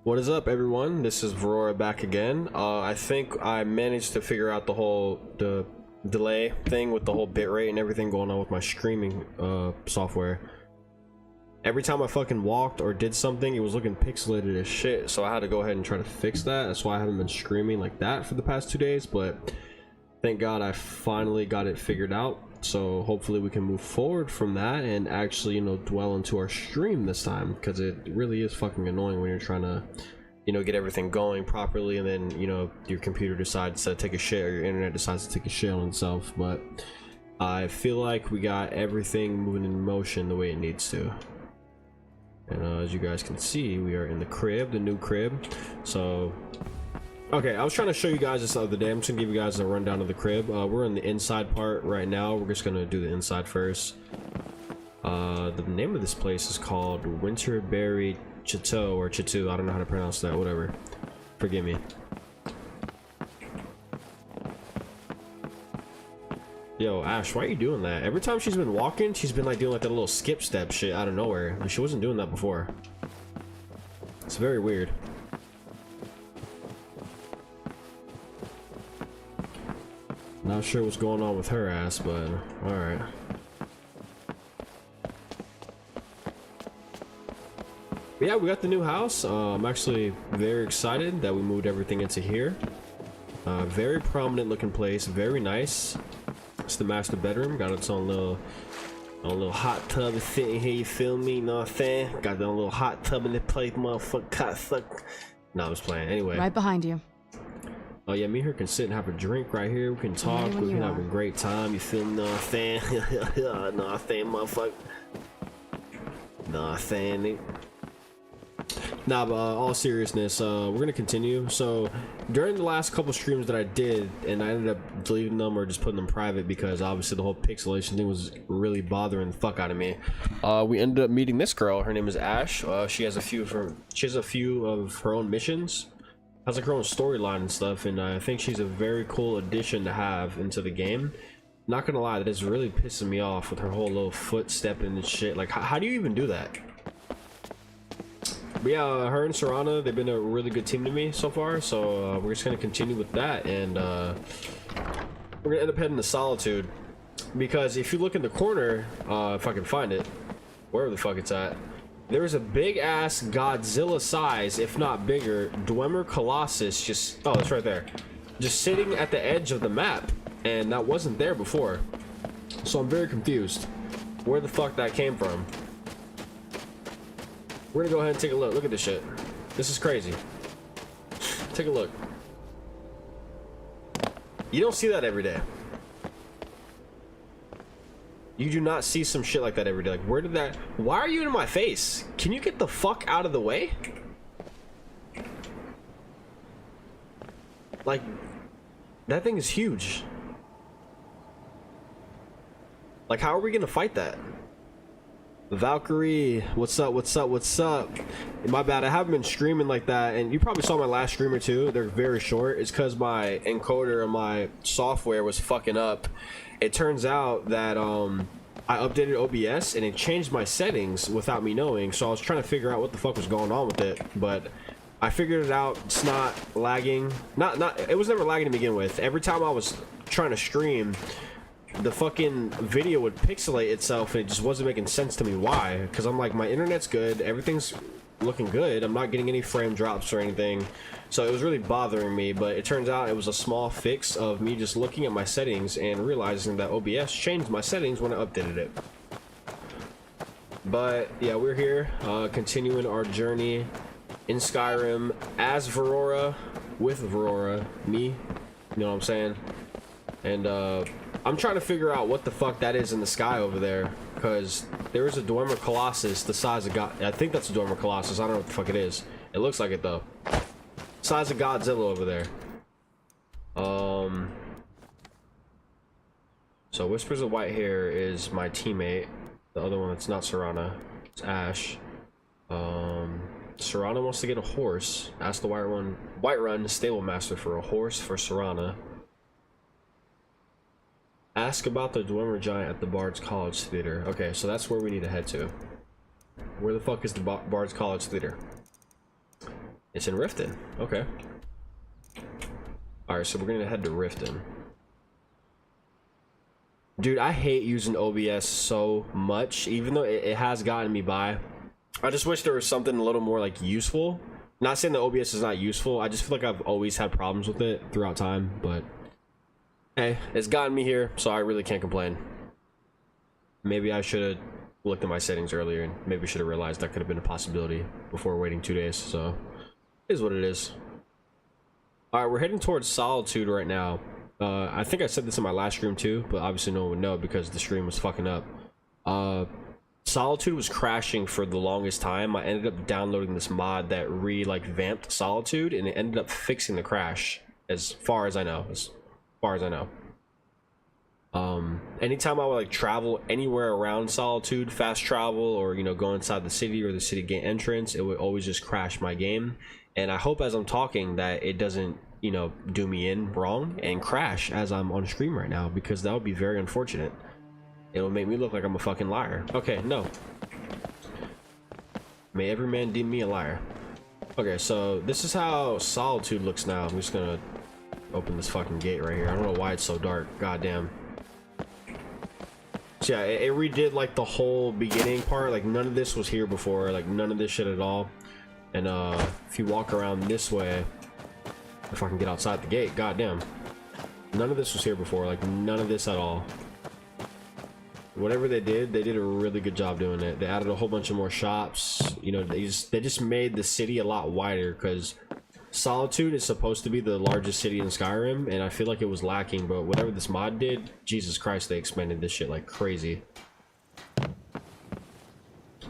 What is up, everyone? This is Virora back again. I think I managed to figure out the delay thing with the whole bitrate and everything going on with my streaming software. Every time I fucking walked or did something, it was looking pixelated as shit, so I had to go ahead and try to fix that. That's why I haven't been streaming like that for the past 2 days, but thank God I finally got it figured out. So hopefully we can move forward from that and actually, you know, dwell into our stream this time, because it really is fucking annoying when you're trying to, you know, get everything going properly and then, you know, your computer decides to take a shit or your internet decides to take a shit on itself. But I feel like we got everything moving in motion the way it needs to. And as you guys can see, we are in the crib, the new crib. So okay, I was trying to show you guys this the other day. I'm just gonna give you guys a rundown of the crib. We're in the inside part right now. We're just gonna do the inside first. The name of this place is called Winterberry Chateau or Chateau. I don't know how to pronounce that. Whatever. Forgive me. Yo, Ash, why are you doing that? Every time she's been walking, she's been like doing like that little skip step shit out of nowhere. Like, she wasn't doing that before. It's very weird. Not sure what's going on with her ass, but alright. Yeah, we got the new house. I'm actually very excited that we moved everything into here. Very prominent looking place, very nice. It's the master bedroom, got its own little hot tub sitting here, you feel me? You know what I'm saying? Got that little hot tub in the place, motherfucker, cut, suck. No, I was playing. Anyway. Right behind you. Oh yeah, me and her can sit and have a drink right here. We can talk. We can have a great time. You feel me? Know what I'm saying? Know what I'm saying, motherfucker? Know what I'm saying? Nah, but all seriousness, we're gonna continue. So during the last couple streams that I did, and I ended up deleting them or just putting them private because obviously the whole pixelation thing was really bothering the fuck out of me. We ended up meeting this girl. Her name is Ash. She has a few of her own missions. Has like her own storyline and stuff, and I think she's a very cool addition to have into the game. Not gonna lie, that is really pissing me off with her whole little foot stepping and shit. Like, how do you even do that? But yeah, her and Serana, they've been a really good team to me so far, so we're just gonna continue with that, and we're gonna end up heading to Solitude, because if you look in the corner, if I can find it, wherever the fuck it's at, there's a big ass Godzilla size, if not bigger, Dwemer Colossus just, oh, it's right there, just sitting at the edge of the map, and that wasn't there before. So I'm very confused where the fuck that came from. We're gonna go ahead and take a look. Look at this shit. This is crazy. Take a look. You don't see that every day. You do not see some shit like that every day. Like, where did that... Why are you in my face? Can you get the fuck out of the way? Like, that thing is huge. Like, how are we gonna fight that? Valkyrie, what's up, what's up, what's up? My bad, I haven't been streaming like that, and you probably saw my last stream or two. They're very short. It's because my encoder and my software was fucking up. It turns out that I updated OBS and it changed my settings without me knowing, so I was trying to figure out what the fuck was going on with it, but I figured it out. It's not lagging. It was never lagging to begin with. Every time I was trying to stream, the fucking video would pixelate itself, and it just wasn't making sense to me why, because I'm like, my internet's good, everything's looking good, I'm not getting any frame drops or anything, so it was really bothering me. But it turns out it was a small fix of me just looking at my settings and realizing that OBS changed my settings when I updated it. But yeah, we're here continuing our journey in Skyrim as Virora, with Virora, me, you know what I'm saying? And I'm trying to figure out what the fuck that is in the sky over there, because there is a Dwemer Colossus the size of God. I think that's a Dwemer Colossus. I don't know what the fuck it is. It looks like it though. Size of Godzilla over there. So Whispers of White Hair is my teammate. The other one that's not Serana, it's Ash. Serana wants to get a horse. Ask the Whiterun stable master for a horse for Serana. Ask about the Dwemer Giant at the Bard's College Theater. Okay, so that's where we need to head to. Where the fuck is the Bard's College Theater? It's in Riften. Okay. Alright, so we're gonna head to Riften. Dude, I hate using OBS so much, even though it has gotten me by. I just wish there was something a little more like useful. Not saying that OBS is not useful, I just feel like I've always had problems with it throughout time, but hey, it's gotten me here, so I really can't complain. Maybe I should have looked at my settings earlier, and maybe should have realized that could have been a possibility before waiting 2 days, so it is what it is. Alright, we're heading towards Solitude right now. I think I said this in my last stream too, but obviously no one would know because the stream was fucking up. Solitude was crashing for the longest time. I ended up downloading this mod that vamped Solitude, and it ended up fixing the crash, as far as I know. Anytime I would like travel anywhere around Solitude, fast travel, or you know, go inside the city or the city gate entrance, it would always just crash my game. And I hope as I'm talking that it doesn't, you know, do me in wrong and crash as I'm on stream right now, because that would be very unfortunate. It'll make me look like I'm a fucking liar. Okay, no. May every man deem me a liar. Okay, so this is how Solitude looks now. I'm just gonna open this fucking gate right here. I don't know why it's so dark. Goddamn. So yeah, it redid like the whole beginning part. Like none of this was here before. Like none of this shit at all. And if you walk around this way, if I can get outside the gate, goddamn. None of this was here before. Like none of this at all. Whatever they did a really good job doing it. They added a whole bunch of more shops. You know, they just made the city a lot wider, because Solitude is supposed to be the largest city in Skyrim, and I feel like it was lacking, but whatever this mod did, Jesus Christ, they expanded this shit like crazy.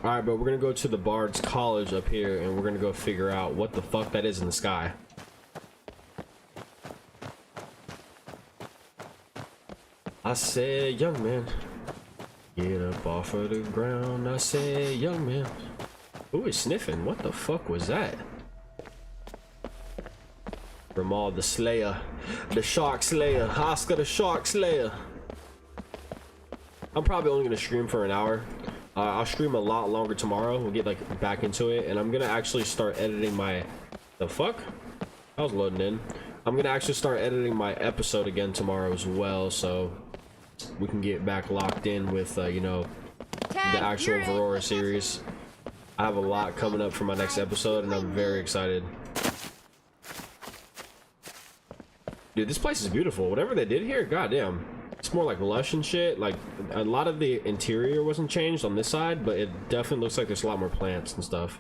Alright, but we're gonna go to the Bard's College up here, and we're gonna go figure out what the fuck that is in the sky. I said, young man, get up off of the ground. I said, young man. Who is sniffing? What the fuck was that? Ramal the Slayer, the Shark Slayer, Oscar the Shark Slayer. I'm probably only gonna stream for an hour. I'll stream a lot longer tomorrow. We'll get like back into it, and I'm gonna actually start editing my. The fuck? I was loading in. I'm gonna actually start editing my episode again tomorrow as well, so we can get back locked in with you know, the actual Virora series. I have a lot coming up for my next episode, and I'm very excited. Dude, this place is beautiful. Whatever they did here, goddamn. It's more like lush and shit. Like, a lot of the interior wasn't changed on this side, but it definitely looks like there's a lot more plants and stuff.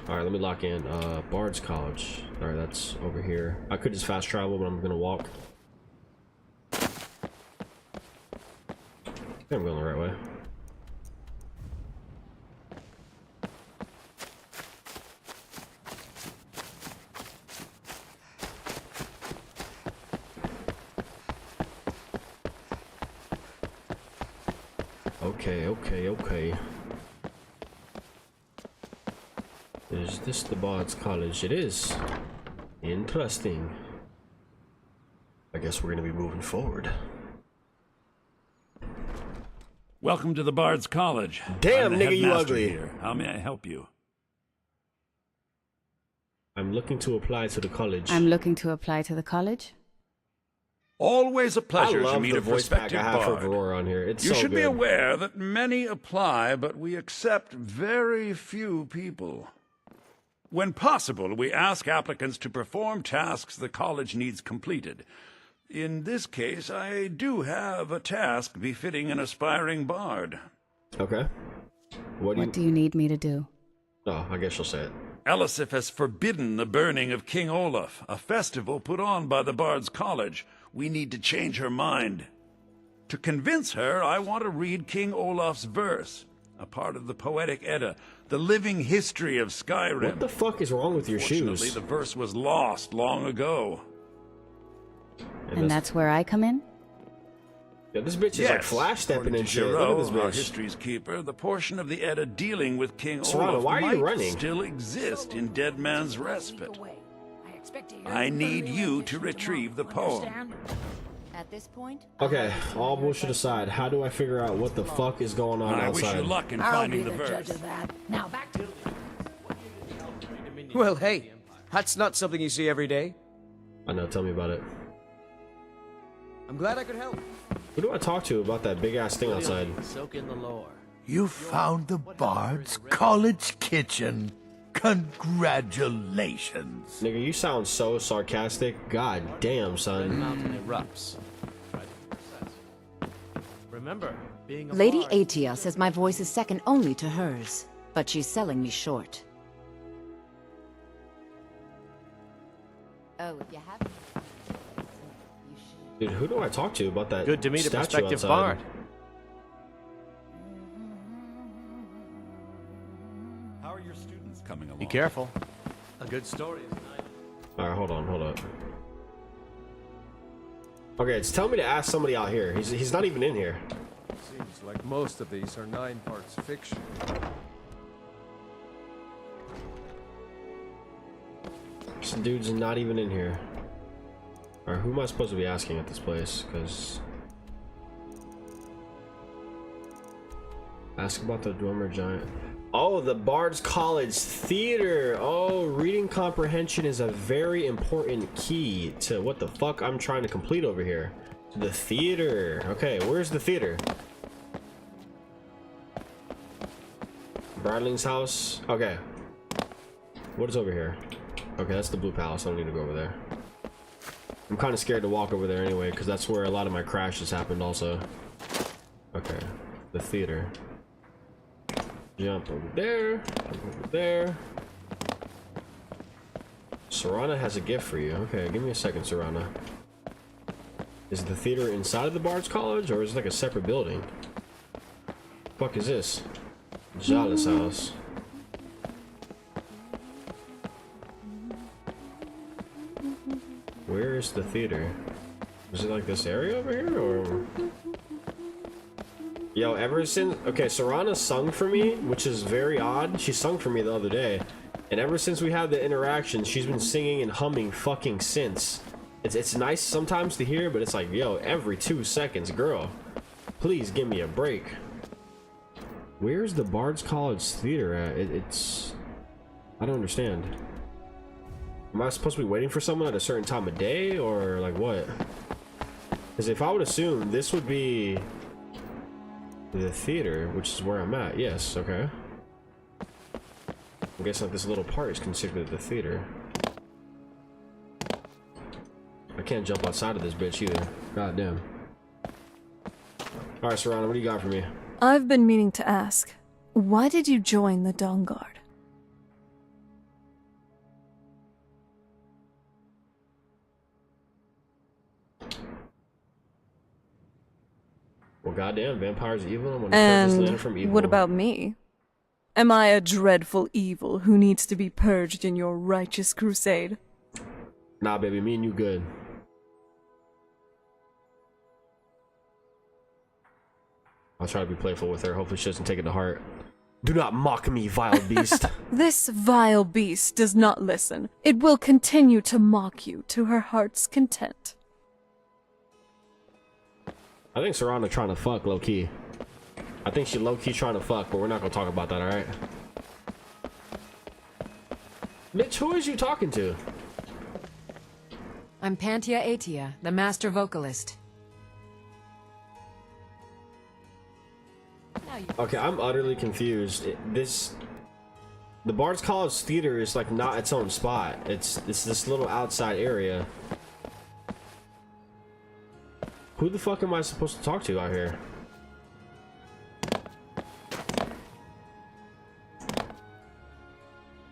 Alright, let me lock in. Bard's College. Alright, that's over here. I could just fast travel, but I'm gonna walk. I think I'm going the right way. Okay. Is this the Bard's College? It is. Interesting. I guess we're gonna be moving forward. Welcome to the Bard's College. Damn, nigga, you ugly. Here. How may I help you? I'm looking to apply to the college. I'm looking to apply to the college. Always a pleasure to meet a voice pack prospective I have for bard. Virora on here. It's You so should be good. aware that many apply, but we accept very few people. When possible, we ask applicants to perform tasks the college needs completed. In this case, I do have a task befitting an aspiring bard. Okay. What do you need me to do? Oh, I guess you'll say it. Elisif has forbidden the burning of King Olaf, a festival put on by the Bard's College. We need to change her mind. To convince her, I want to read King Olaf's verse, a part of the Poetic Edda, the living history of Skyrim. What the fuck is wrong with your Fortunately, shoes? the verse was lost long ago. And that's where I come in? Yeah, this bitch is like flash stepping and shit. Look at this Our bitch. history's keeper, the portion of the Edda dealing with King Serrano, Olaf why are you might running? still exist in Dead Man's Respite. I need you to retrieve the poem. At this point, Okay, all bullshit aside, how do I figure out what the fuck is going on I wish outside? you luck in I'll finding be the the judge verse. of that. Now back to Well, hey, that's not something you see every day. I know, tell me about it. I'm glad I could help. Who do I talk to about that big ass thing outside? Soak in the lore. You found the Bard's College Kitchen. Congratulations. Nigga, you sound so sarcastic. God damn, The son. mountain erupts. Remember, being a Lady bard- Atia says my voice is second only to hers, but she's selling me short. Oh, if you haven't, you should. Dude, who do I talk to about that Good to meet a statue prospective outside? bard. How are your students coming along? Be careful. A good story is nice. Alright, hold up. Okay, it's telling me to ask somebody out here. He's not even in here. Seems like most of these are 9 parts fiction. This dude's not even in here. Alright, who am I supposed to be asking at this place? Because... Ask about the Dwemer Giant. Oh, the Bard's College Theater. Oh, reading comprehension is a very important key to what the fuck I'm trying to complete over here. The theater. Okay, where's the theater? Bradling's house. Okay. What is over here? Okay, that's the Blue Palace. I don't need to go over there. I'm kind of scared to walk over there anyway, because that's where a lot of my crashes happened also. Okay, the theater. Jump over there, jump over there. Serrana has a gift for you. Okay, give me a second, Serrana. Is the theater inside of the Bard's College, or is it like a separate building? Fuck is this? Jala's house. Where is the theater? Is it like this area over here, or? Yo, ever since... Okay, Serrana sung for me, which is very odd. She sung for me the other day. And ever since we had the interaction, she's been singing and humming fucking since. It's nice sometimes to hear, but it's like, yo, every 2 seconds, girl. Please give me a break. Where's the Bard's College Theater at? It's... I don't understand. Am I supposed to be waiting for someone at a certain time of day, or like what? Because if I would assume this would be... the theater, which is where I'm at. Yes, okay. I guess like this little part is considered the theater. I can't jump outside of this bitch either. God damn. Alright, Serrana, what do you got for me? I've been meaning to ask, why did you join the Dawn Guard? Well, goddamn, vampires are evil. I'm gonna kill this land from And evil. what about me? Am I a dreadful evil who needs to be purged in your righteous crusade? Nah, baby, me and you good. I'll try to be playful with her. Hopefully she doesn't take it to heart. Do not mock me, vile beast. This vile beast does not listen. It will continue to mock you to her heart's content. I think Serrana trying to fuck low-key. I think she low-key trying to fuck, but we're not gonna talk about that, alright? Mitch, who is you talking to? I'm Pantia Atia, the master vocalist. Now you Okay, I'm utterly confused. The Bard's College Theater is like not its own spot. It's this little outside area. Who the fuck am I supposed to talk to out here?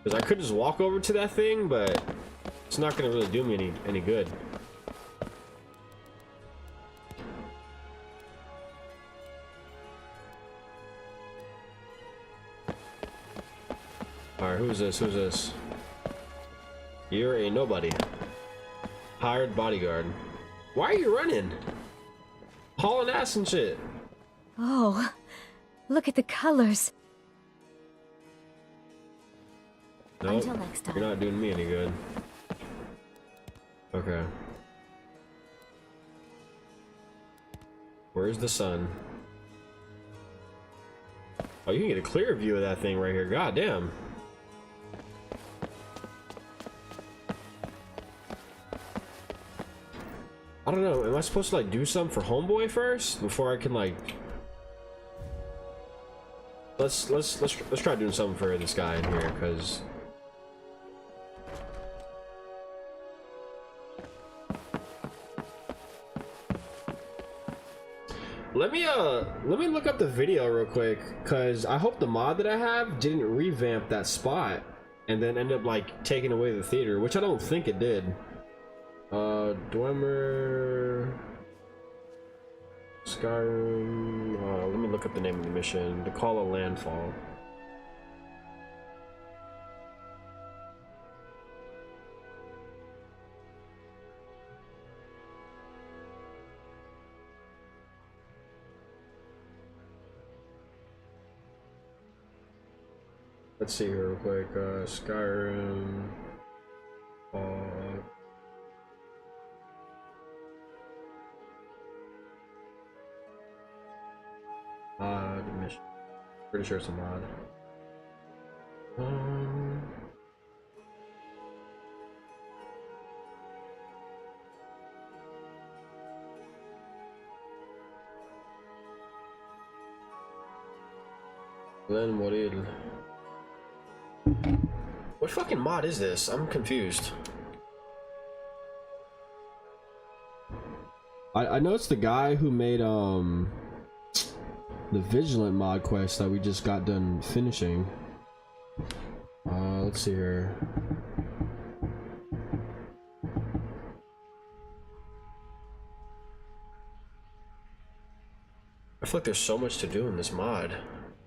Because I could just walk over to that thing, but it's not gonna really do me any good. Alright, who's this? Who's this? You're a nobody. Hired bodyguard. Why are you running? hauling ass and shit. Oh, look at the colors. Nope, Until next time. you're not doing me any good. Okay. Where's the sun? Oh, you can get a clear view of that thing right here. God damn. I don't know. Am I supposed to like do something for Homeboy first before I can like? Let's try doing something for this guy in here, cause. Let me look up the video real quick, cause I hope the mod that I have didn't revamp that spot and then end up like taking away the theater, which I don't think it did. Dwemer, Skyrim. Let me look up the name of the mission. To call a landfall. Let's see here real quick. Skyrim. The mission. Pretty sure it's a mod. Glen Moril. What fucking mod is this? I'm confused. I know it's the guy who made the Vigilant mod quest that we just got done finishing. Let's see here. I feel like there's so much to do in this mod.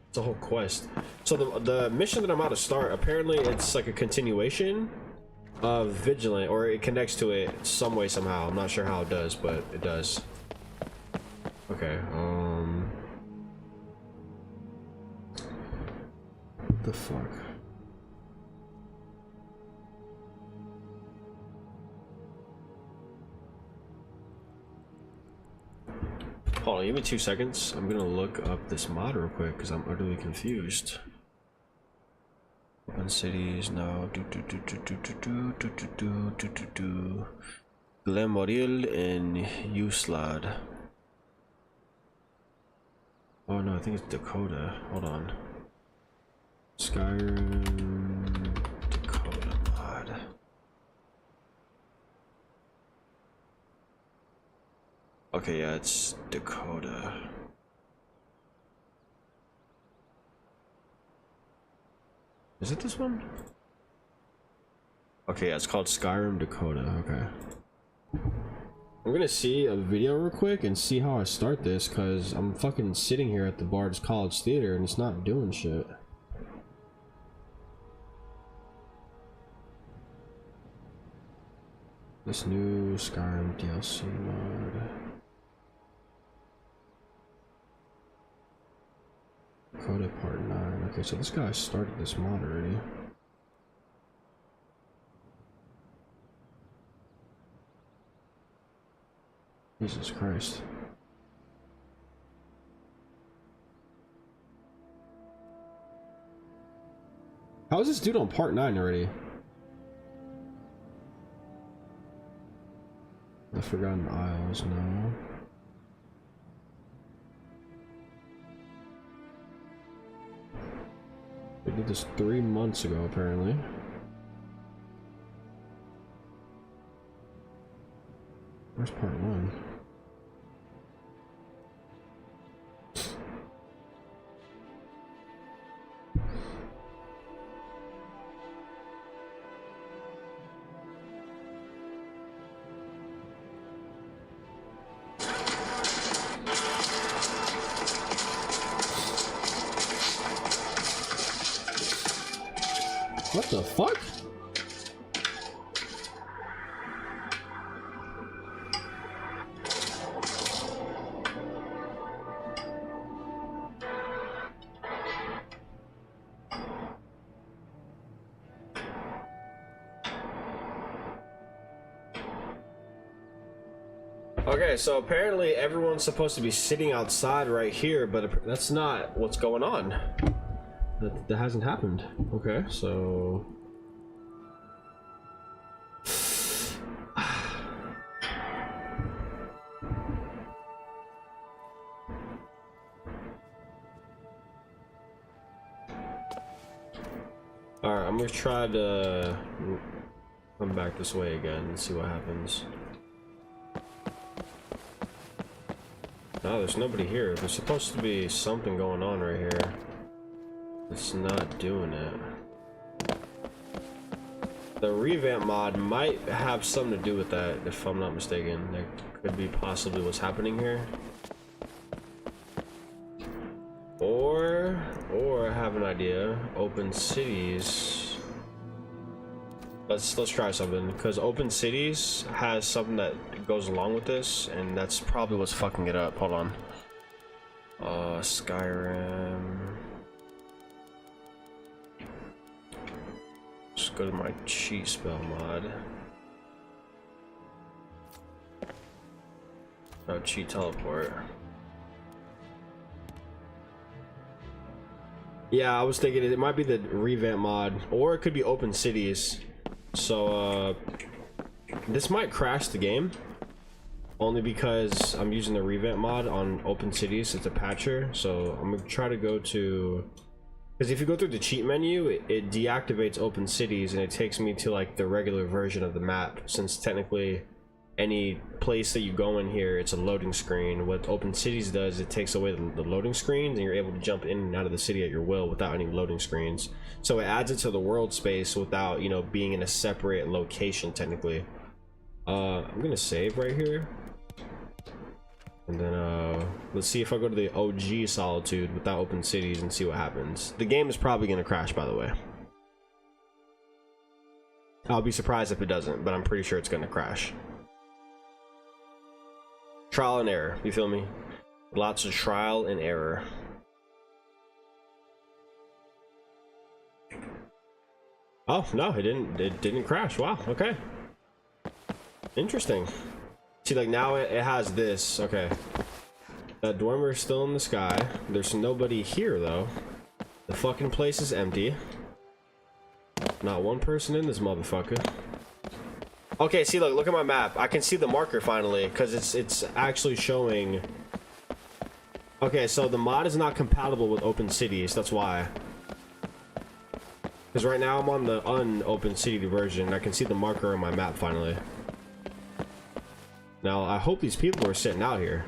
It's a whole quest. So the mission that I'm about to start, apparently it's like a continuation of Vigilant, or it connects to it some way somehow. I'm not sure how it does, but it does. Okay, what the fuck? Hold on, give me 2 seconds. I'm gonna look up this mod real quick because I'm utterly confused. Open cities, no. Glenmoril and Uslad. Oh no, I think it's Dakota. Hold on. Skyrim Dakota mod. Okay, yeah, it's Dakota. Is it this one? Okay, yeah, it's called Skyrim Dakota. Okay. I'm gonna see a video real quick and see how I start this, because I'm fucking sitting here at the Bard's College Theater and it's not doing shit. This new Skyrim DLC mod. Dakota Part 9. Okay, so this guy started this mod already. Jesus Christ. How is this dude on Part 9 already? The Forgotten Isles, no. We did this 3 months ago, apparently. Where's Part 1? What the fuck? Okay, so apparently everyone's supposed to be sitting outside right here, but that's not what's going on. That hasn't happened. Okay, so... Alright, I'm gonna try to come back this way again and see what happens. No, there's nobody here. There's supposed to be something going on right here. It's not doing it. The revamp mod might have something to do with that, if I'm not mistaken. There could be possibly what's happening here. Or I have an idea. Open cities. Let's try something, because Open Cities has something that goes along with this, and that's probably what's fucking it up. Hold on. Skyrim. Let's go to my cheat spell mod. Oh, cheat teleport. Yeah, I was thinking it might be the revamp mod, or it could be Open Cities. So, this might crash the game, only because I'm using the revamp mod on Open Cities. It's a patcher, so I'm gonna try to go to, because if you go through the cheat menu, it deactivates Open Cities and it takes me to like the regular version of the map, since technically any place that you go in here, it's a loading screen. What Open Cities does, it takes away the loading screens, and you're able to jump in and out of the city at your will without any loading screens. So it adds it to the world space without, you know, being in a separate location technically. I'm gonna save right here, and then let's see if I go to the OG Solitude without Open Cities and see what happens. The game is probably gonna crash, by the way. I'll be surprised if it doesn't, but I'm pretty sure it's gonna crash. Trial and error, you feel me? Lots of trial and error. Oh no, it didn't crash. Wow, okay. Interesting. See, like now it has this. Okay. That dormer is still in the sky. There's nobody here though. The fucking place is empty. Not one person in this motherfucker. Okay, see, look at my map. I can see the marker finally, because it's actually showing. Okay, so the mod is not compatible with Open Cities. That's why. Because right now I'm on the un-Open City version. I can see the marker on my map finally. Now I hope these people are sitting out here,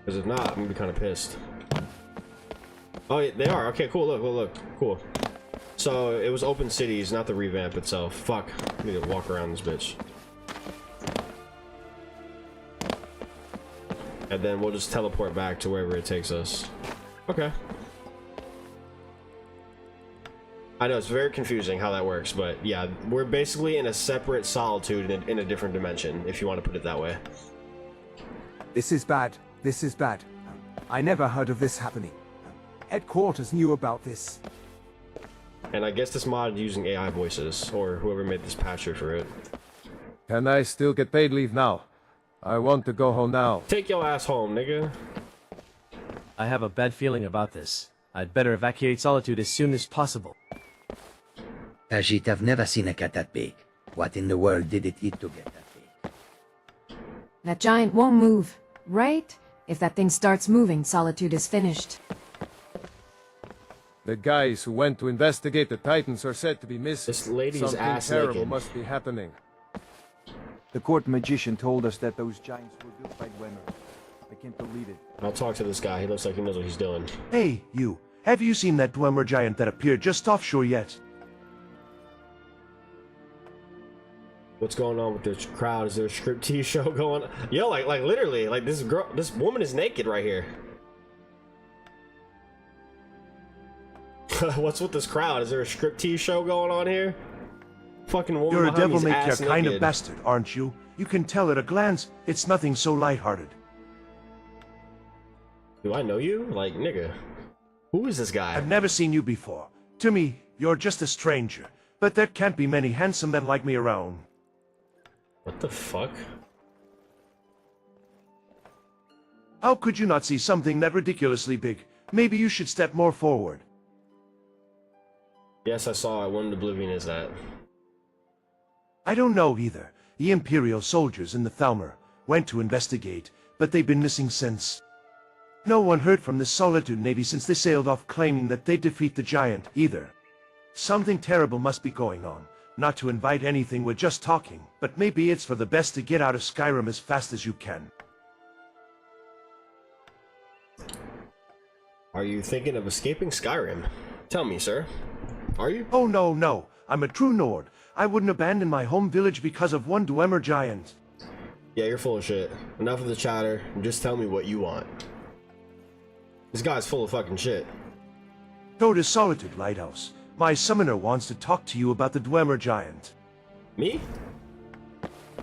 because if not, I'm gonna be kind of pissed. Oh, yeah, they are. Okay, cool. Look, cool. So it was Open Cities, not the revamp itself. Fuck. I need to walk around this bitch. And then we'll just teleport back to wherever it takes us. Okay. I know it's very confusing how that works, but yeah, we're basically in a separate solitude in a different dimension, if you want to put it that way. This is bad. This is bad. I never heard of this happening. Headquarters knew about this. And I guess this mod using AI voices, or whoever made this patcher for it. Can I still get paid leave now? I want to go home now. Take your ass home, nigga. I have a bad feeling about this. I'd better evacuate Solitude as soon as possible. Tajit, I've never seen a cat that big. What in the world did it eat to get that big? That giant won't move, right? If that thing starts moving, Solitude is finished. The guys who went to investigate the Titans are said to be missing. This lady's Something ass terrible naked. must be happening. The court magician told us that those giants were built by Dwemer. I can't believe it. I'll talk to this guy. He looks like he knows what he's doing. Hey, you. Have you seen that Dwemer giant that appeared just offshore yet? What's going on with this crowd? Is there a striptease show going on? Yo, like literally, like this woman is naked right here. What's with this crowd? Is there a striptease show going on here? Fucking woman You're a behind me's devil-may-care ass kind of naked. bastard, aren't you? You can tell at a glance, it's nothing so lighthearted. Do I know you? Like, nigga. Who is this guy? I've never seen you before. To me, you're just a stranger. But there can't be many handsome men like me around. What the fuck? How could you not see something that ridiculously big? Maybe you should step more forward. Yes, I saw it. What in Oblivion is that? I don't know either. The Imperial soldiers in the Thalmor went to investigate, but they've been missing since. No one heard from the Solitude Navy since they sailed off claiming that they'd defeat the giant, either. Something terrible must be going on. Not to invite anything, we're just talking, but maybe it's for the best to get out of Skyrim as fast as you can. Are you thinking of escaping Skyrim? Tell me, sir. Are you? Oh no, no. I'm a true Nord. I wouldn't abandon my home village because of one Dwemer giant. Yeah, you're full of shit. Enough of the chatter. Just tell me what you want. This guy's full of fucking shit. Go to Solitude Lighthouse. My summoner wants to talk to you about the Dwemer giant. Me?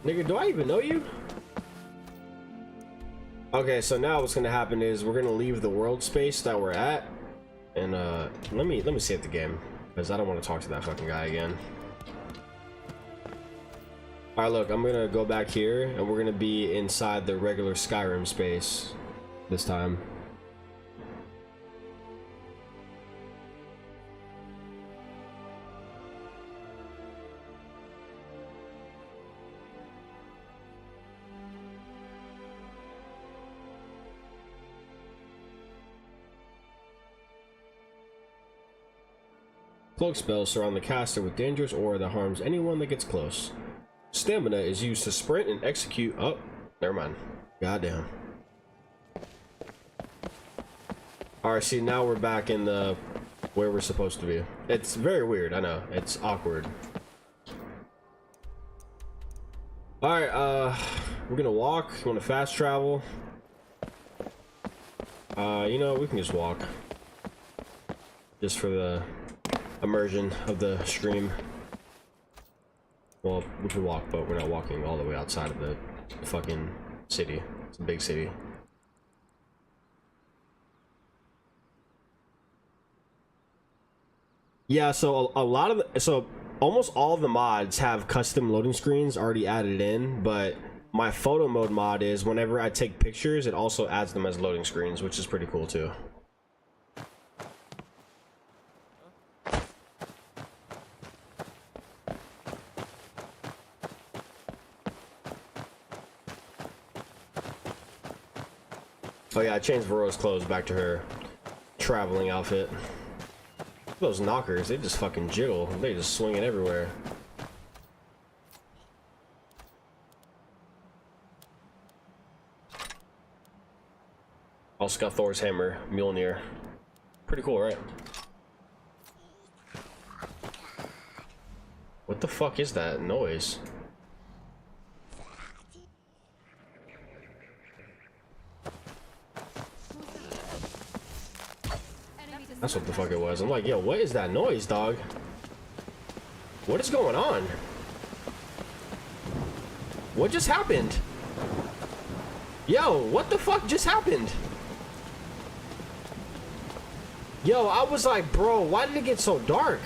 Nigga, do I even know you? Okay, so now what's gonna happen is we're gonna leave the world space that we're at, and let me save the game because I don't want to talk to that fucking guy again. All right, look, I'm gonna go back here, and we're gonna be inside the regular Skyrim space this time. Cloak spells surround the caster with dangerous aura that harms anyone that gets close. Stamina is used to sprint and execute. Oh, never mind. Goddamn. Alright, see, now we're back in the where we're supposed to be. It's very weird, I know. It's awkward. Alright, we're gonna walk. You wanna fast travel? You know, we can just walk. Just for the immersion of the stream. Well, we can walk, but we're not walking all the way outside of the fucking city. It's a big city. Yeah, so a lot of the, almost all of the mods have custom loading screens already added in, but my photo mode mod is whenever I take pictures, it also adds them as loading screens, which is pretty cool too. Oh yeah, I changed Virora's clothes back to her traveling outfit. Those knockers, they just fucking jiggle. They just swing it everywhere. Also got Thor's hammer, Mjolnir. Pretty cool, right? What the fuck is that noise? That's what the fuck it was. I'm like, yo, what is that noise, dog? What is going on? What just happened? Yo, what the fuck just happened? Yo, I was like, bro, why did it get so dark?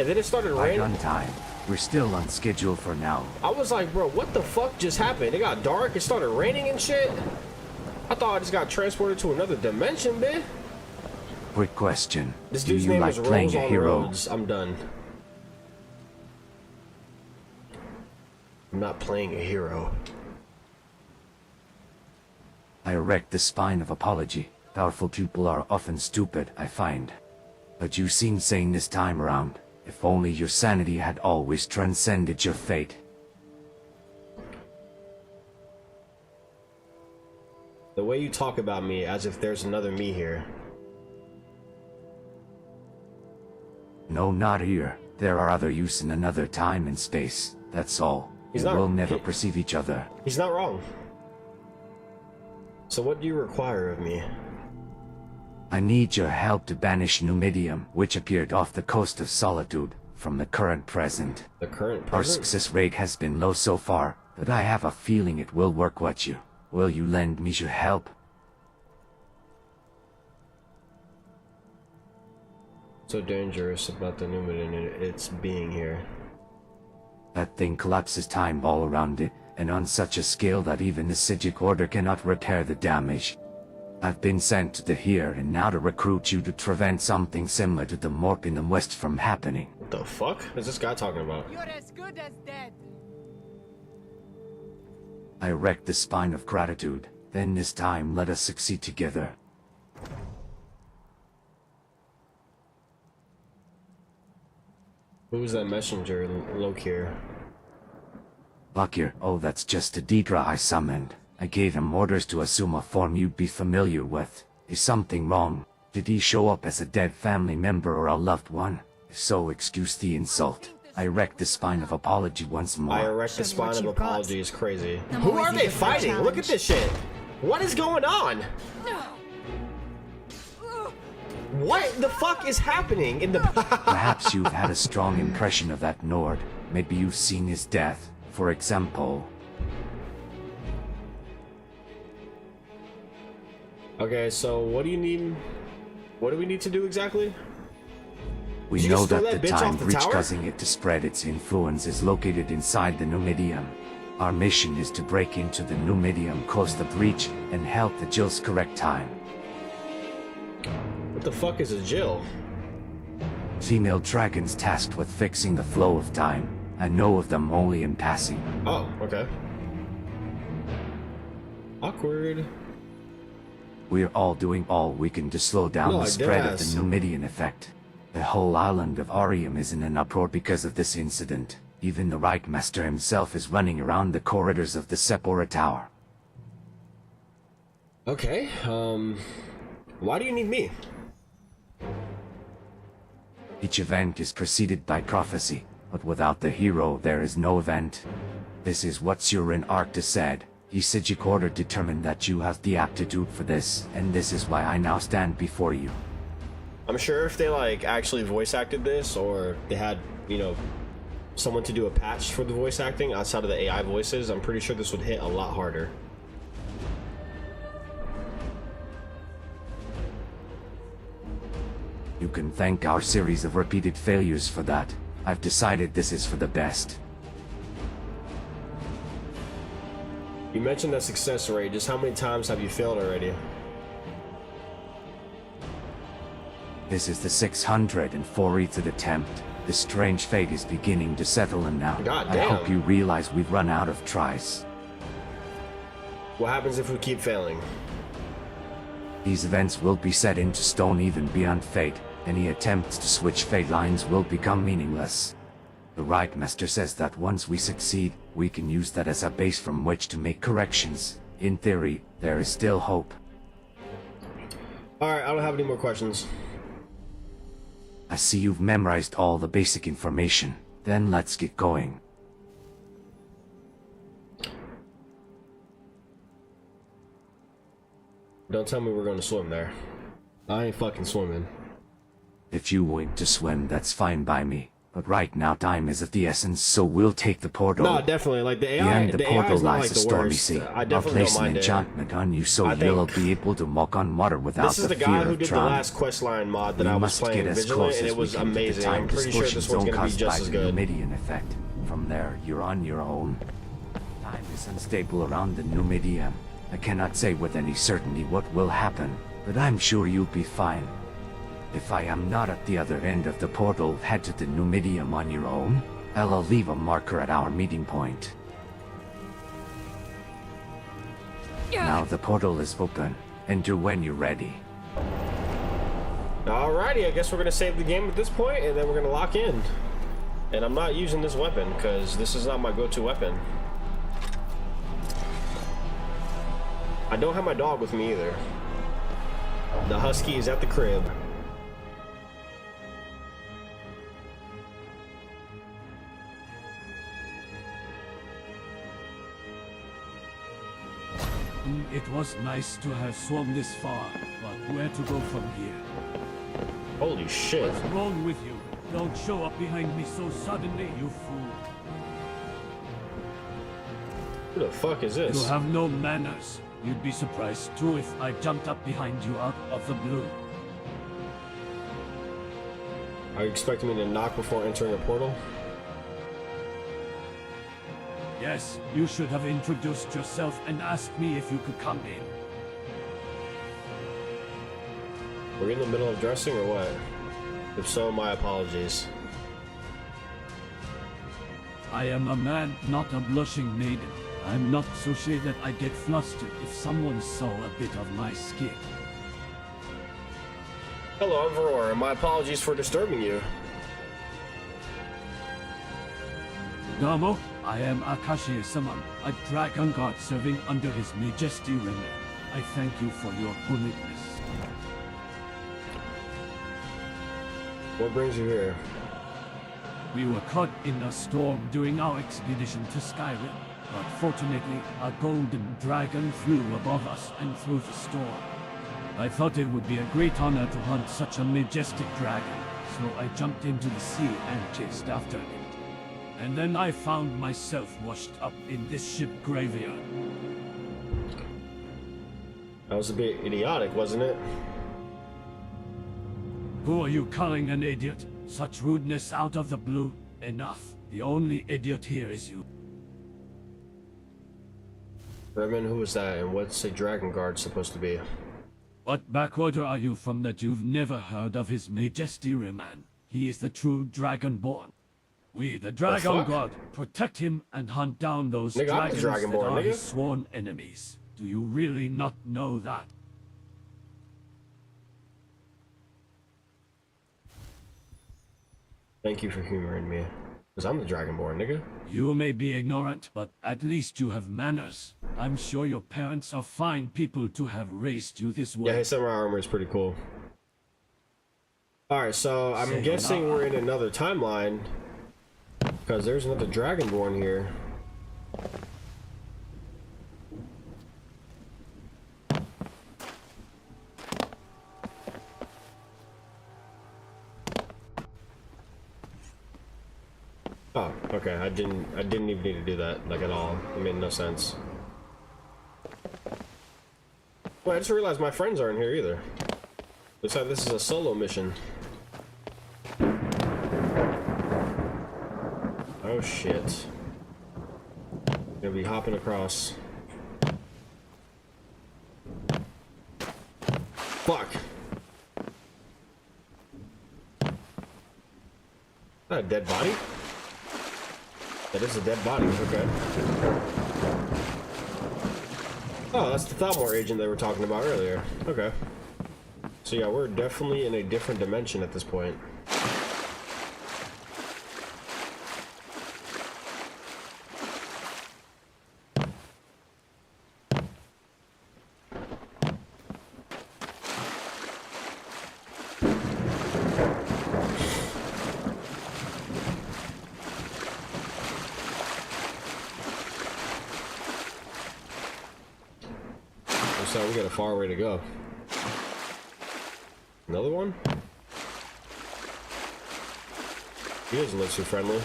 And then it started raining. Right on time. We're still on schedule for now. I was like, bro, what the fuck just happened? It got dark, it started raining and shit. I thought I just got transported to another dimension, man. Quick question. This Do dude's you name like is playing Rose a on hero? Roads. I'm done. I'm not playing a hero. I erect the spine of apology. Powerful people are often stupid, I find. But you seem sane this time around. If only your sanity had always transcended your fate. The way you talk about me as if there's another me here. No, not here. There are other yous in another time and space. That's all. He's We not- will never perceive each other. He's not wrong. So what do you require of me? I need your help to banish Numidium, which appeared off the coast of Solitude, from the current present. The current Our present? success rate has been low so far, but I have a feeling it will work. Will you lend me your help? So dangerous about the Numidian and its being here. That thing collapses time all around it. and on such a scale that even the Sijic Order cannot repair the damage. I've been sent to here and now to recruit you to prevent something similar to the Morp in the West from happening. What the fuck is this guy talking about? You're as good as dead. I wrecked the spine of gratitude, then this time let us succeed together. Who's that messenger, Lokir? Lokir, oh that's just a Deidre I summoned. I gave him orders to assume a form you'd be familiar with. Is something wrong? Did he show up as a dead family member or a loved one? If so, excuse the insult. I wrecked the spine of apology once more. I erect the spine of apology is crazy. Who are they fighting? Look at this shit. What is going on? What the fuck is happening in the... Perhaps you've had a strong impression of that Nord. Maybe you've seen his death, for example. Okay, so what do you need? What do we need to do exactly? We know that the time breach causing it to spread its influence is located inside the Numidium. Our mission is to break into the Numidium, close the breach, and help the Jill's correct time. What the fuck is a Jill? Female dragons tasked with fixing the flow of time. I know of them only in passing. Oh, okay. Awkward. We're all doing all we can to slow down the spread of the Numidian effect. The whole island of Arium is in an uproar because of this incident. Even the Reichmaster himself is running around the corridors of the Sepora Tower. Okay, why do you need me? Each event is preceded by prophecy, but without the hero there is no event. This is what Surin Arctus said. The Sijic Order determined that you have the aptitude for this, and this is why I now stand before you. I'm sure if they like actually voice acted this, or they had, you know, someone to do a patch for the voice acting outside of the AI voices, I'm pretty sure this would hit a lot harder. You can thank our series of repeated failures for that. I've decided this is for the best. You mentioned that success rate. Just how many times have you failed already? This is the 604th attempt. This strange fate is beginning to settle in now. I hope you realize we've run out of tries. What happens if we keep failing? These events will be set into stone even beyond fate. Any attempts to switch fate lines will become meaningless. The Reichmaster says that once we succeed, we can use that as a base from which to make corrections. In theory, there is still hope. Alright, I don't have any more questions. I see you've memorized all the basic information. Then let's get going. Don't tell me we're going to swim there. I ain't fucking swimming. If you want to swim, that's fine by me. But right now time is of the essence, so we'll take the portal. No, definitely. Like the AI, Behind the portal lies like a stormy sea. I'll place an enchantment on you so you'll be able to walk on water without the fear of drowning. This is the guy who did the last questline mod that I was playing Vigilant, and it was amazing. I'm pretty sure this one's going to be just as good. Numidian effect. From there, you're on your own. Time is unstable around the Numidium. I cannot say with any certainty what will happen, but I'm sure you'll be fine. If I am not at the other end of the portal, head to the Numidium on your own. I'll leave a marker at our meeting point. Now the portal is open. Enter when you're ready. Alrighty, I guess we're gonna save the game at this point, and then we're gonna lock in. And I'm not using this weapon, because this is not my go-to weapon. I don't have my dog with me either. The husky is at the crib. It was nice to have swum this far, but where to go from here? Holy shit. What's wrong with you? Don't show up behind me so suddenly, you fool. Who the fuck is this? You have no manners. You'd be surprised too if I jumped up behind you out of the blue. Are you expecting me to knock before entering a portal? Yes, you should have introduced yourself and asked me if you could come in. Were you in the middle of dressing or what? If so, my apologies. I am a man, not a blushing maiden. I'm not so sure that I get flustered if someone saw a bit of my skin. Hello, I'm Virora. My apologies for disturbing you. Gamo, I am Akashi-sama, a dragon god serving under his majesty Rene. I thank you for your politeness. What brings you here? We were caught in a storm during our expedition to Skyrim, but fortunately, a golden dragon flew above us and through the storm. I thought it would be a great honor to hunt such a majestic dragon, so I jumped into the sea and chased after it. And then I found myself washed up in this ship graveyard. That was a bit idiotic, wasn't it? Who are you calling an idiot? Such rudeness out of the blue? Enough. The only idiot here is you. Redman, who was that, and what's a dragon guard supposed to be? What backwater are you from that you've never heard of his majesty Rayman? He is the true Dragonborn. We, the Dragon God, protect him and hunt down those dragons that are his sworn enemies. Do you really not know that? Thank you for humoring me. Because I'm the Dragonborn, nigga. You may be ignorant, but at least you have manners. I'm sure your parents are fine people to have raised you this way. Yeah, his samurai armor is pretty cool. Alright, so I'm guessing we're in another timeline. Because there's another Dragonborn here. Oh, okay. I didn't even need to do that, like, at all. It made no sense. Well, I just realized my friends aren't here either. Looks like this is a solo mission. Oh shit. Gonna be hopping across. Fuck. Is that a dead body? That is a dead body, okay. Oh, that's the Thalmor agent they were talking about earlier. Okay. So yeah, we're definitely in a different dimension at this point. So we got a far way to go. Another one? He doesn't look too friendly.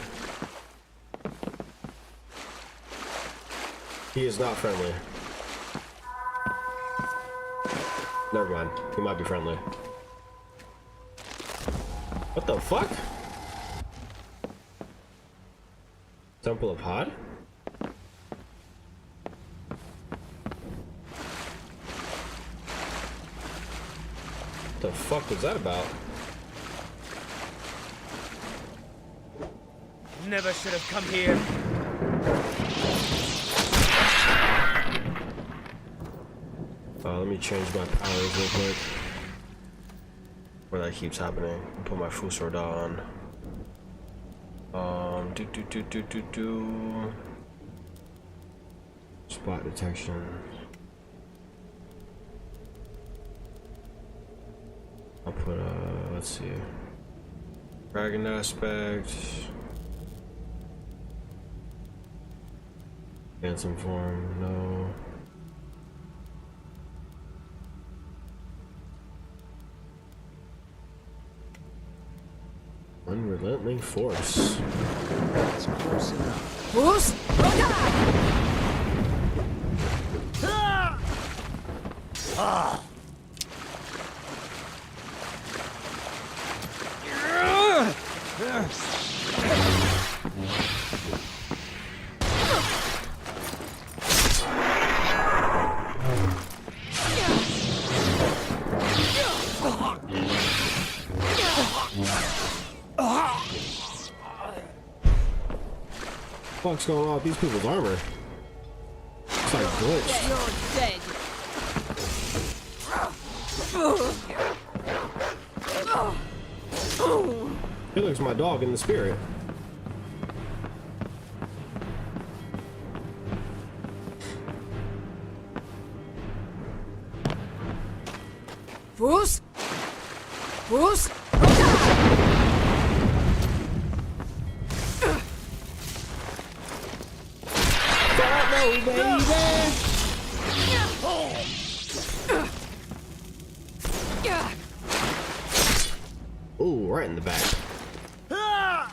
He is not friendly. Never mind. He might be friendly. What the fuck? Temple of Hod? What the fuck was that about? Never should have come here. Let me change my powers real quick. Where that keeps happening. Put my Fusor on. Spot detection. I'll put let's see. Dragon aspect. Handsome form, no. Unrelenting force. That's close enough. Boost! What's going on with these people's armor? It's like glitched. You're dead. He looks my dog in the spirit. Fus? Fus? Ooh, right in the back. I'll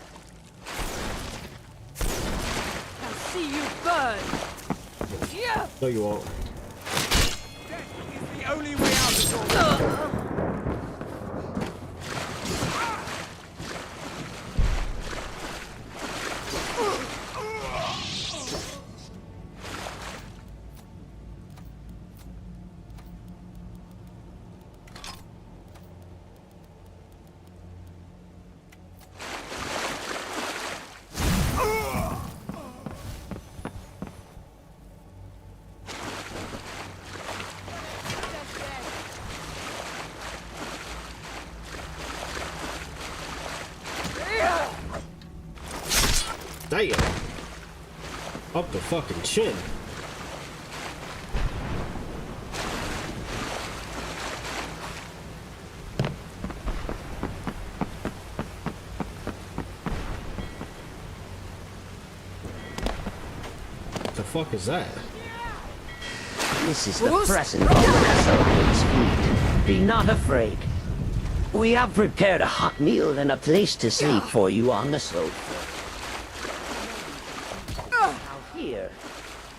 see you burn. No, you won't. The only way out is all. Damn. Up the fucking chin. What the fuck is that? This is the present of the Castellan's fleet. Be not afraid. We have prepared a hot meal and a place to sleep for you on the slope. Now here,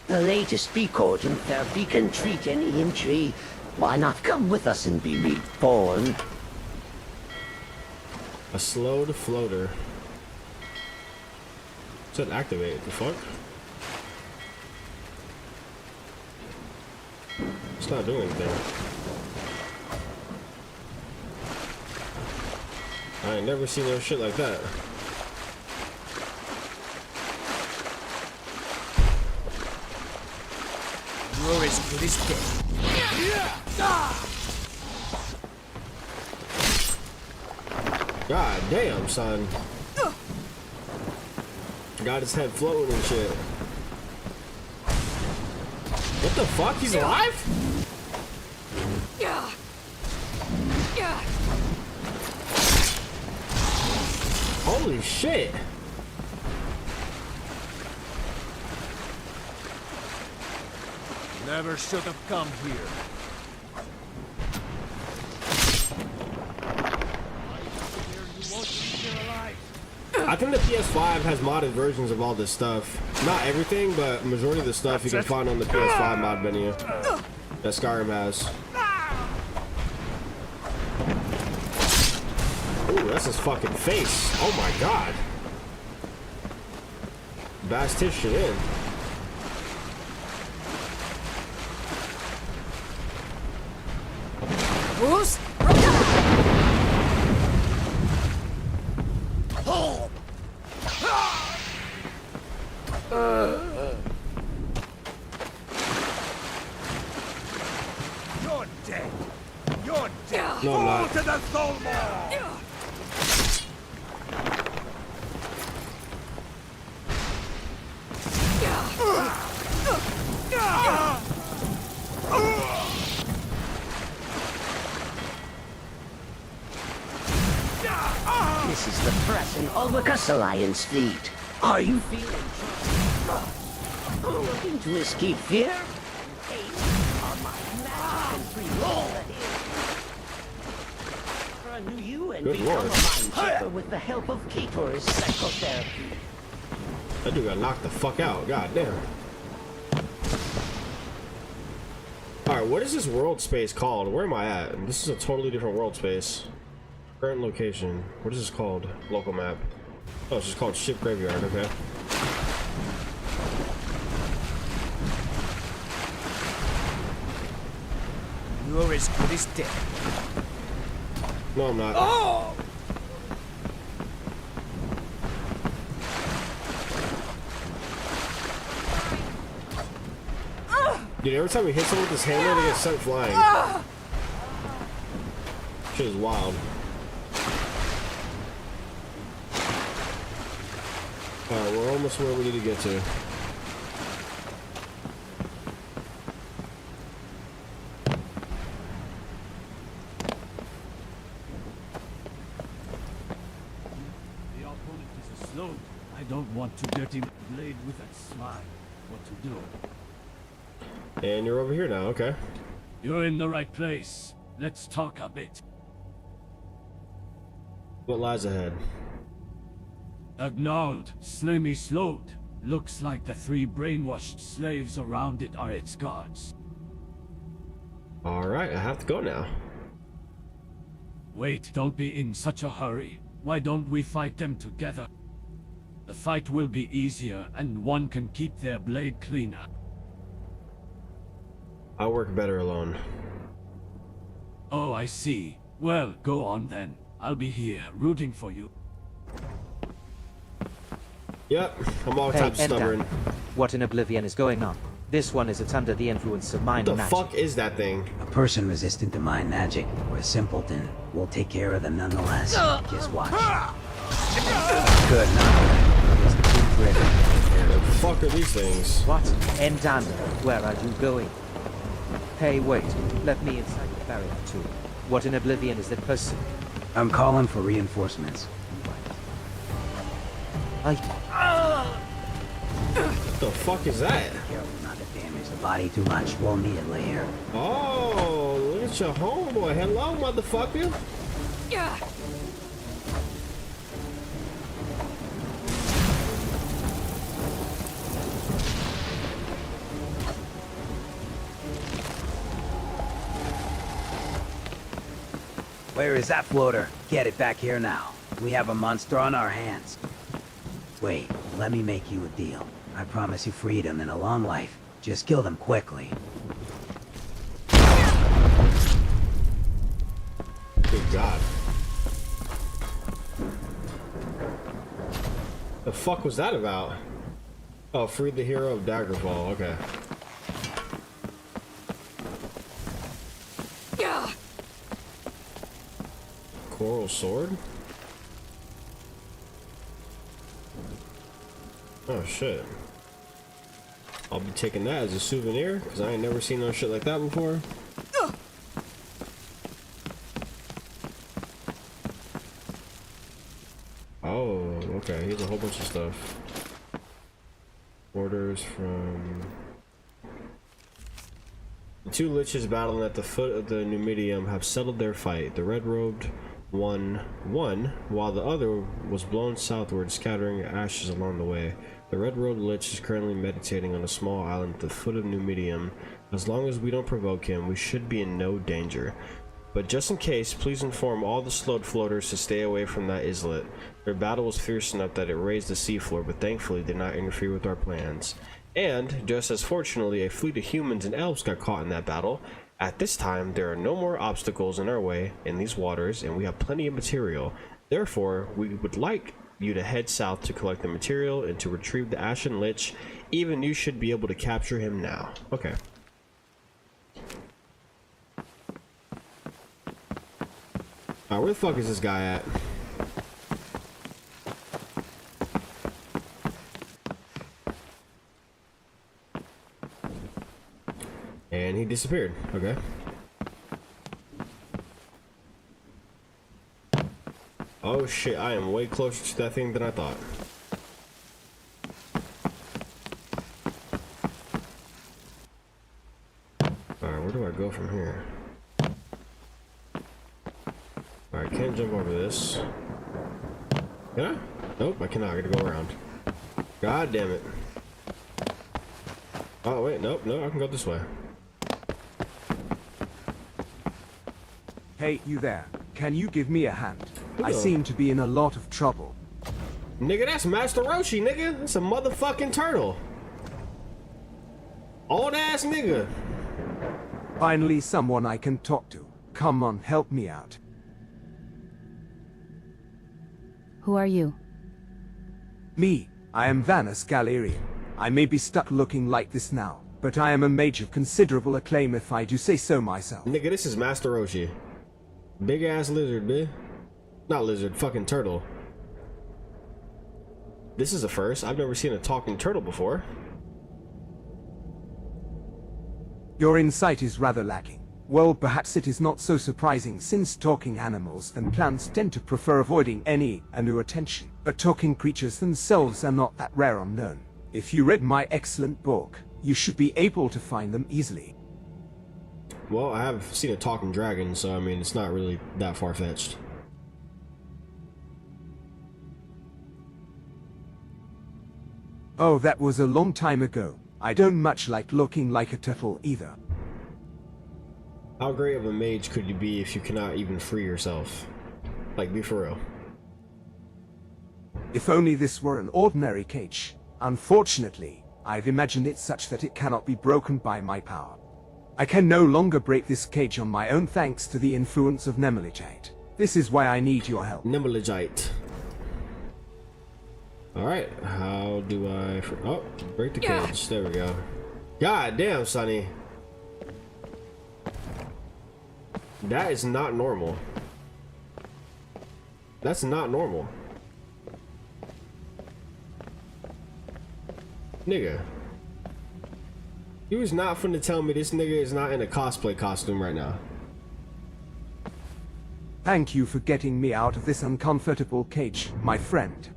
the latest beacon in therapy can treat any injury. Why not come with us and be reborn? A slowed floater. Said activate. The fuck? It's not doing anything. I ain't never seen no shit like that. You're as good as dead. God damn, son. Got his head floating and shit. What the fuck? He's alive? Holy shit. Never should have come here. I think the PS5 has modded versions of all this stuff. Not everything, but majority of the stuff you can find on the PS5 mod menu that Skyrim has. Ooh, that's his fucking face. Oh my god. Bashed his shit in. Fus? You're dead. You're dead. No, I'm not. To the Tholmor. This is the present of the Castellan's fleet. Are you feeling trouble? Looking to escape fear? Haste are my magic and free roll Renew you and Good become lord. a mind chipper with the help of Kator's psychotherapy. That dude got knocked the fuck out. God damn. Alright, what is this world space called? Where am I at? This is a totally different world space. Current location. What is this called? Local map. Oh, it's just called Ship Graveyard, okay. You're as good as dead. No, I'm not. Oh! Dude, every time he hits someone with his hammer, they get sent flying. Shit is wild. Alright, we're almost where we need to get to. The opponent is a slow. I don't want to dirty my blade with that slime. What to do? And you're over here now, okay. You're in the right place. Let's talk a bit. What lies ahead? Acknowledged, Slimy Sloat. Looks like the 3 brainwashed slaves around it are its guards. Alright, I have to go now. Wait, don't be in such a hurry. Why don't we fight them together? The fight will be easier, and one can keep their blade cleaner. I work better alone. Oh, I see. Well, go on then. I'll be here, rooting for you. Yep, I'm all types stubborn. What in Oblivion is going on? This one is it's under the influence of mind What the magic. fuck is that thing? A person resistant to mind magic, or a simpleton, we'll take care of them nonetheless. Just watch. Good, not good. Just keep driven. The fuck are these things? What? Endander, where are you going? Hey, wait. Let me inside the barrier too. What in Oblivion is that person? I'm calling for reinforcements. What the fuck is that? Careful not to damage the body too much. We'll need it later. Oh, look at your homeboy. Hello, motherfucker. Yeah. Where is that floater? Get it back here now. We have a monster on our hands. Wait, let me make you a deal. I promise you freedom and a long life. Just kill them quickly. Good God. The fuck was that about? Oh, free the hero of Daggerfall. Okay. Yeah. Coral sword? Oh shit. I'll be taking that as a souvenir, because I ain't never seen no shit like that before. Oh, okay, here's a whole bunch of stuff. Orders from... The 2 liches battling at the foot of the Numidium have settled their fight. The red-robed one won, while the other was blown southward, scattering ashes along the way. The red-robed lich is currently meditating on a small island at the foot of Numidium. As long as we don't provoke him, we should be in no danger. But just in case, please inform all the slowed floaters to stay away from that islet. Their battle was fierce enough that it raised the seafloor, but thankfully did not interfere with our plans. And, just as fortunately, a fleet of humans and elves got caught in that battle. At this time, there are no more obstacles in our way in these waters, and we have plenty of material. Therefore, we would like you to head south to collect the material and to retrieve the Ashen Lich. Even you should be able to capture him now. Okay. Where the fuck is this guy at? And he disappeared. Okay. Oh shit, I am way closer to that thing than I thought. Alright, where do I go from here? Alright, can't jump over this. Can I? Nope, I cannot. I gotta go around. God damn it. Oh wait, nope, no, I can go this way. Hey, you there. Can you give me a hand? I seem to be in a lot of trouble. Nigga, that's Master Roshi, nigga. That's a motherfucking turtle. Old ass nigga. Finally, someone I can talk to. Come on, help me out. Who are you? Me. I am Vanus Galerian. I may be stuck looking like this now, but I am a mage of considerable acclaim if I do say so myself. Nigga, this is Master Roshi. Big ass lizard, bitch. Not lizard, fucking turtle. This is a first. I've never seen a talking turtle before. Your insight is rather lacking. Well, perhaps it is not so surprising since talking animals and plants tend to prefer avoiding any undue attention. But talking creatures themselves are not that rare or unknown. If you read my excellent book, you should be able to find them easily. Well, I have seen a talking dragon, so I mean, it's not really that far-fetched. Oh, that was a long time ago. I don't much like looking like a turtle either. How great of a mage could you be if you cannot even free yourself? Like, be for real. If only this were an ordinary cage. Unfortunately, I've imagined it such that it cannot be broken by my power. I can no longer break this cage on my own thanks to the influence of Nemeligite. This is why I need your help. Nemeligite. Alright, how do I... Oh, break the cage. There we go. God damn, Sonny. That is not normal. That's not normal. Nigga. You was not finna tell me this nigga is not in a cosplay costume right now. Thank you for getting me out of this uncomfortable cage, my friend.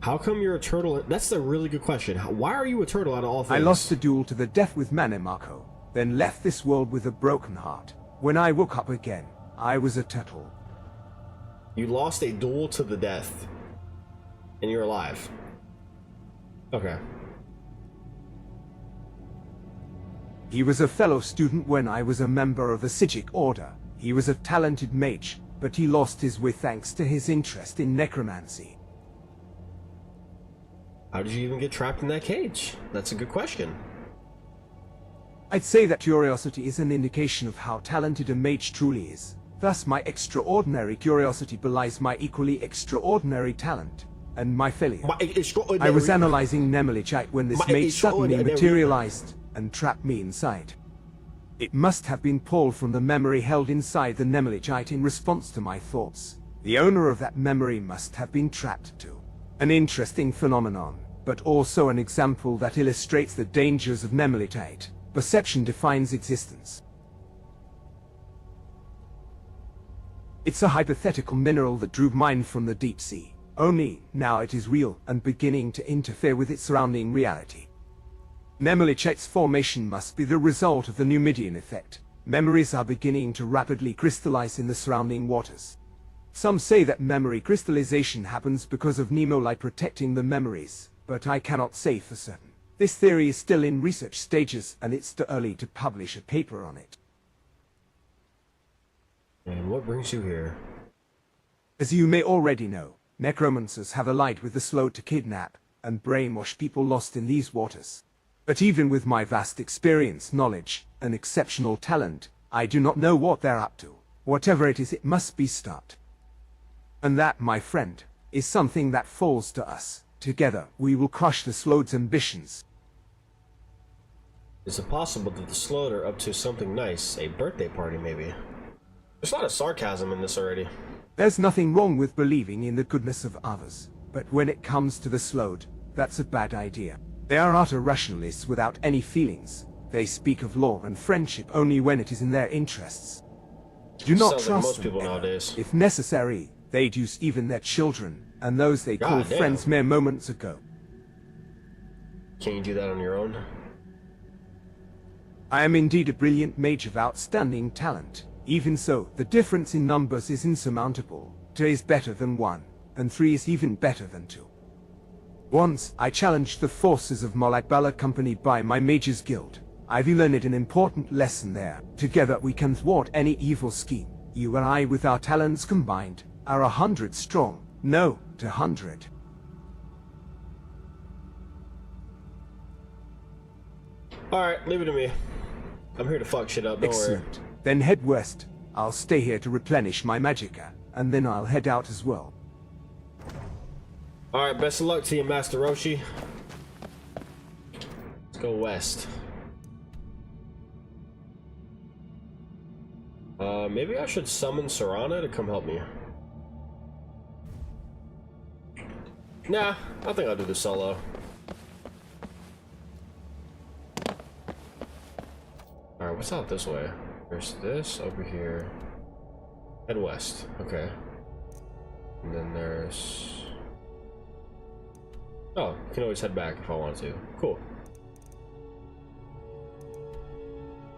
How come you're a turtle? That's a really good question. Why are you a turtle out of all things? I lost a duel to the death with Manemaco, then left this world with a broken heart. When I woke up again, I was a turtle. You lost a duel to the death, and you're alive. Okay. He was a fellow student when I was a member of the Sijic Order. He was a talented mage, but he lost his way thanks to his interest in necromancy. How did you even get trapped in that cage? That's a good question. I'd say that curiosity is an indication of how talented a mage truly is. Thus my extraordinary curiosity belies my equally extraordinary talent, and my failure. I was analyzing Nemeligite when this mage suddenly materialized and trapped me inside. It must have been pulled from the memory held inside the Nemeligite in response to my thoughts. The owner of that memory must have been trapped too. An interesting phenomenon, but also an example that illustrates the dangers of Nemeligite. Perception defines existence. It's a hypothetical mineral that drew mine from the deep sea. Only, now it is real and beginning to interfere with its surrounding reality. Nemeligite's formation must be the result of the Numidian effect. Memories are beginning to rapidly crystallize in the surrounding waters. Some say that memory crystallization happens because of Nemolite protecting the memories, but I cannot say for certain. This theory is still in research stages, and it's too early to publish a paper on it. And what brings you here? As you may already know, necromancers have allied with the Slow to kidnap and brainwash people lost in these waters. But even with my vast experience, knowledge, and exceptional talent, I do not know what they're up to. Whatever it is, it must be stopped. And that, my friend, is something that falls to us. Together, we will crush the Slow's ambitions. Is it possible that the Slowed are up to something nice? A birthday party, maybe? There's a lot of sarcasm in this already. There's nothing wrong with believing in the goodness of others, but when it comes to the Slowed, that's a bad idea. They are utter rationalists without any feelings. They speak of law and friendship only when it is in their interests. Do not Sounds like trust most them people ever. nowadays. If necessary, they'd use even their children, and those they called God damn. friends mere moments ago. Can you do that on your own? I am indeed a brilliant mage of outstanding talent. Even so, the difference in numbers is insurmountable. 2 is better than 1, and 3 is even better than 2. Once, I challenged the forces of Molakbala accompanied by my mages guild. I've learned an important lesson there. Together we can thwart any evil scheme. You and I, with our talents combined, are 100 strong. No, 200. Alright, leave it to me. I'm here to fuck shit up, don't worry. Excellent. Then head west. I'll stay here to replenish my magicka, and then I'll head out as well. Alright, best of luck to you, Master Roshi. Let's go west. Maybe I should summon Serana to come help me. Nah, I think I'll do this solo. Alright, what's out this way? There's this over here. Head west, okay. And then there's... Oh, you can always head back if I want to. Cool.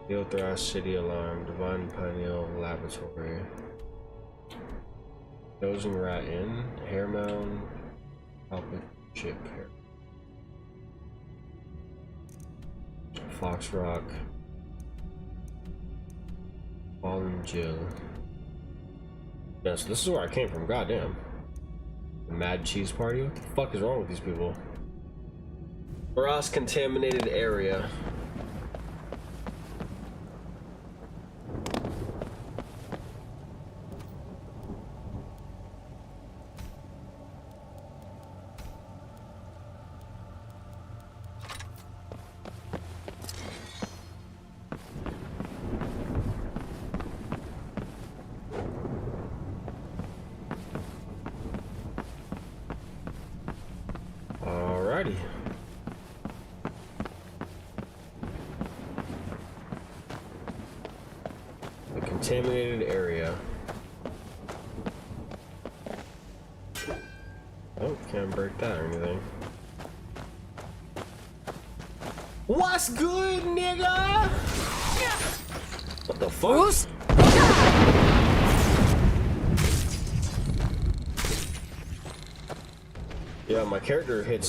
Neothras City Alarm, Divine Pineal Laboratory. Dozing Rat Inn, Hair Mound, Alpha Ship here. Fox Rock. Fallen Jill. Yeah, so this is where I came from, goddamn. The Mad Cheese Party? What the fuck is wrong with these people? Ross contaminated area. Alrighty. The contaminated area. Oh, can't break that or anything. What's good, nigga? What the fuck? Yeah, my character hits